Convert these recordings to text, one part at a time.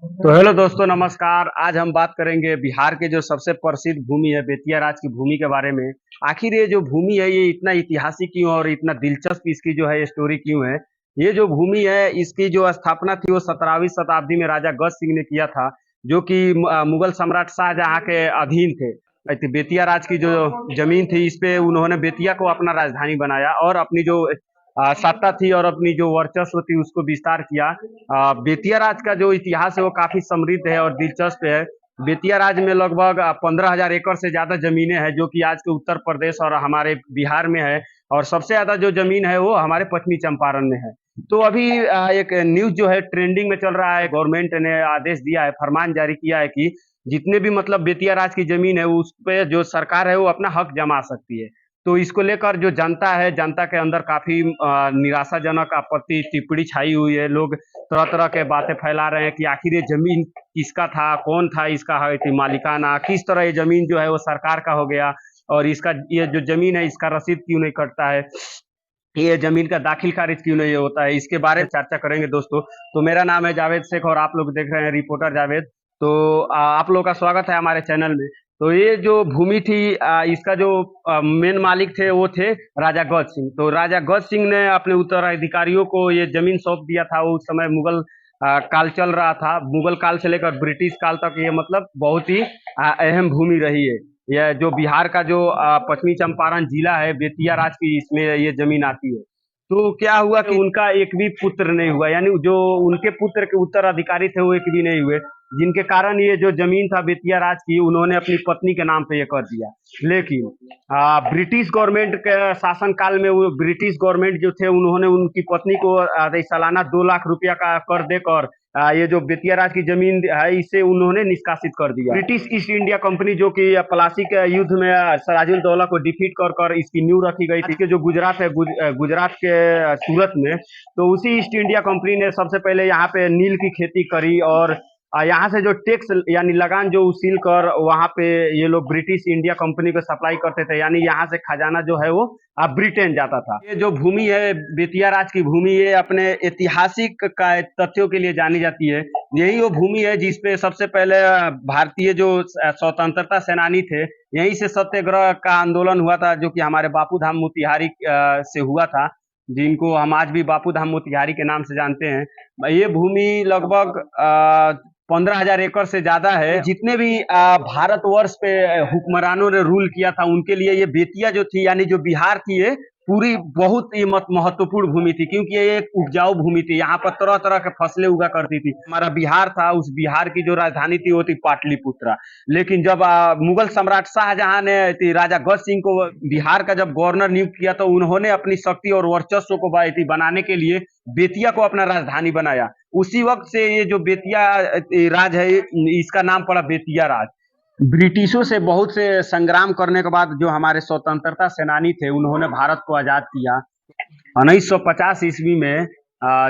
तो हेलो दोस्तों, नमस्कार। आज हम बात करेंगे बिहार के जो सबसे प्रसिद्ध भूमि है बेतिया राज की भूमि के बारे में। आखिर ये जो भूमि है ये इतना ऐतिहासिक क्यों और इतना दिलचस्प इसकी जो है स्टोरी क्यों है। ये जो भूमि है इसकी जो स्थापना थी वो 17वीं शताब्दी में राजा गज सिंह ने किया था, जो कि मुगल सम्राट शाहजहां के अधीन थे। बेतिया राज की जो जमीन थी इस पे उन्होंने बेतिया को अपना राजधानी बनाया और अपनी जो सत्ता थी और अपनी जो वर्चस्व थी उसको विस्तार किया। बेतिया राज का जो इतिहास है वो काफी समृद्ध है और दिलचस्प है। बेतिया राज में लगभग 15,000 एकड़ से ज्यादा जमीनें हैं, जो कि आज के उत्तर प्रदेश और हमारे बिहार में है। और सबसे ज्यादा जो जमीन है वो हमारे पश्चिमी चंपारण में है। तो अभी एक न्यूज जो है ट्रेंडिंग में चल रहा है। गवर्नमेंट ने आदेश दिया है, फरमान जारी किया है कि जितने भी मतलब बेतिया राज की जमीन है उस पे जो सरकार है वो अपना हक जमा सकती है। तो इसको लेकर जो जनता है, जनता के अंदर काफी निराशाजनक आपत्ति टिप्पणी छाई हुई है। लोग तरह तरह के बातें फैला रहे हैं कि आखिर ये जमीन किसका था, कौन था इसका मालिकाना, किस तरह ये जमीन जो है वो सरकार का हो गया और इसका ये जो जमीन है इसका रसीद क्यों नहीं कटता है, ये जमीन का दाखिल खारिज क्यों नहीं होता है। इसके बारे में चर्चा करेंगे दोस्तों। तो मेरा नाम है जावेद शेख और आप लोग देख रहे हैं रिपोर्टर जावेद। तो आप लोग का स्वागत है हमारे चैनल में। तो ये जो भूमि थी इसका जो मेन मालिक थे वो थे राजा गज सिंह। तो राजा गज सिंह ने अपने उत्तराधिकारियों को ये जमीन सौंप दिया था। उस समय मुगल काल चल रहा था। मुगल काल से लेकर ब्रिटिश काल तक ये मतलब बहुत ही अहम भूमि रही है। यह जो बिहार का जो पश्चिमी चंपारण जिला है बेतिया राज की, इसमें ये जमीन आती है। तो क्या हुआ कि उनका एक भी पुत्र नहीं हुआ, यानी जो उनके पुत्र के उत्तराधिकारी थे वो एक भी नहीं हुए, जिनके कारण ये जो जमीन था बेतिया राज की उन्होंने अपनी पत्नी के नाम पे ये कर दिया। लेकिन ब्रिटिश गवर्नमेंट के शासन काल में वो ब्रिटिश गवर्नमेंट जो थे उन्होंने उनकी पत्नी को सालाना 2 लाख रुपया का कर देकर ये जो बेतिया राज की जमीन है इसे उन्होंने निष्कासित कर दिया। ब्रिटिश ईस्ट इंडिया कंपनी जो कि प्लासी के युद्ध में सिराजुद्दौला को डिफीट कर कर इसकी नींव रखी गई थी। जो गुजरात है, गुजरात के सूरत में, तो उसी ईस्ट इंडिया कंपनी ने सबसे पहले यहाँ पे नील की खेती करी और यहाँ से जो टैक्स यानी लगान जो उसील कर वहाँ पे ये लोग ब्रिटिश इंडिया कंपनी को सप्लाई करते थे, यानी यहाँ से खजाना जो है वो ब्रिटेन जाता था। ये जो भूमि है बेतिया राज की भूमि, ये अपने ऐतिहासिक तथ्यों के लिए जानी जाती है। यही वो भूमि है जिसपे सबसे पहले भारतीय जो स्वतंत्रता सेनानी थे, यहीं से सत्याग्रह का आंदोलन हुआ था, जो कि हमारे बापू धाम मोतिहारी से हुआ था, जिनको हम आज भी बापू धाम मोतिहारी के नाम से जानते हैं। ये भूमि लगभग 15,000 एकड़ से ज्यादा है। जितने भी भारतवर्ष पे हुक्मरानों ने रूल किया था उनके लिए ये बेतिया जो थी, यानी जो बिहार थी, ये पूरी बहुत ही महत्वपूर्ण भूमि थी, क्योंकि ये एक उपजाऊ भूमि थी। यहाँ पर तरह तरह के फसलें उगा करती थी। हमारा बिहार था, उस बिहार की जो राजधानी थी वो थी पाटलिपुत्रा। लेकिन जब मुगल सम्राट शाहजहां ने राजा गज सिंह को बिहार का जब गवर्नर नियुक्त किया तो उन्होंने अपनी शक्ति और वर्चस्व को बनाने के लिए बेतिया को अपना राजधानी बनाया। उसी वक्त से ये जो बेतिया राज है इसका नाम पड़ा बेतिया राज। ब्रिटिशों से बहुत से संग्राम करने के बाद जो हमारे स्वतंत्रता सेनानी थे उन्होंने भारत को आजाद किया। 1950 ईस्वी में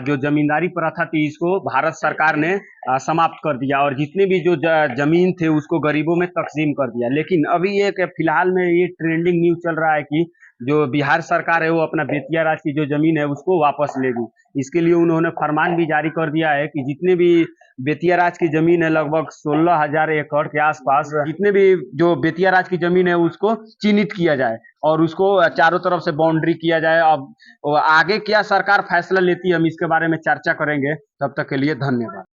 जो जमींदारी प्रथा थी इसको भारत सरकार ने समाप्त कर दिया और जितने भी जो जमीन थे उसको गरीबों में तकसीम कर दिया। लेकिन अभी एक फिलहाल में ये ट्रेंडिंग न्यूज चल रहा है कि जो बिहार सरकार है वो अपना बेतिया राज की जो जमीन है उसको वापस लेगी। इसके लिए उन्होंने फरमान भी जारी कर दिया है कि जितने भी बेतिया राज की जमीन है, लगभग 16,000 एकड़ के आसपास, जितने भी जो बेतिया राज की जमीन है उसको चिन्हित किया जाए और उसको चारों तरफ से बाउंड्री किया जाए। अब आगे क्या सरकार फैसला लेती है हम इसके बारे में चर्चा करेंगे। तब तक के लिए धन्यवाद।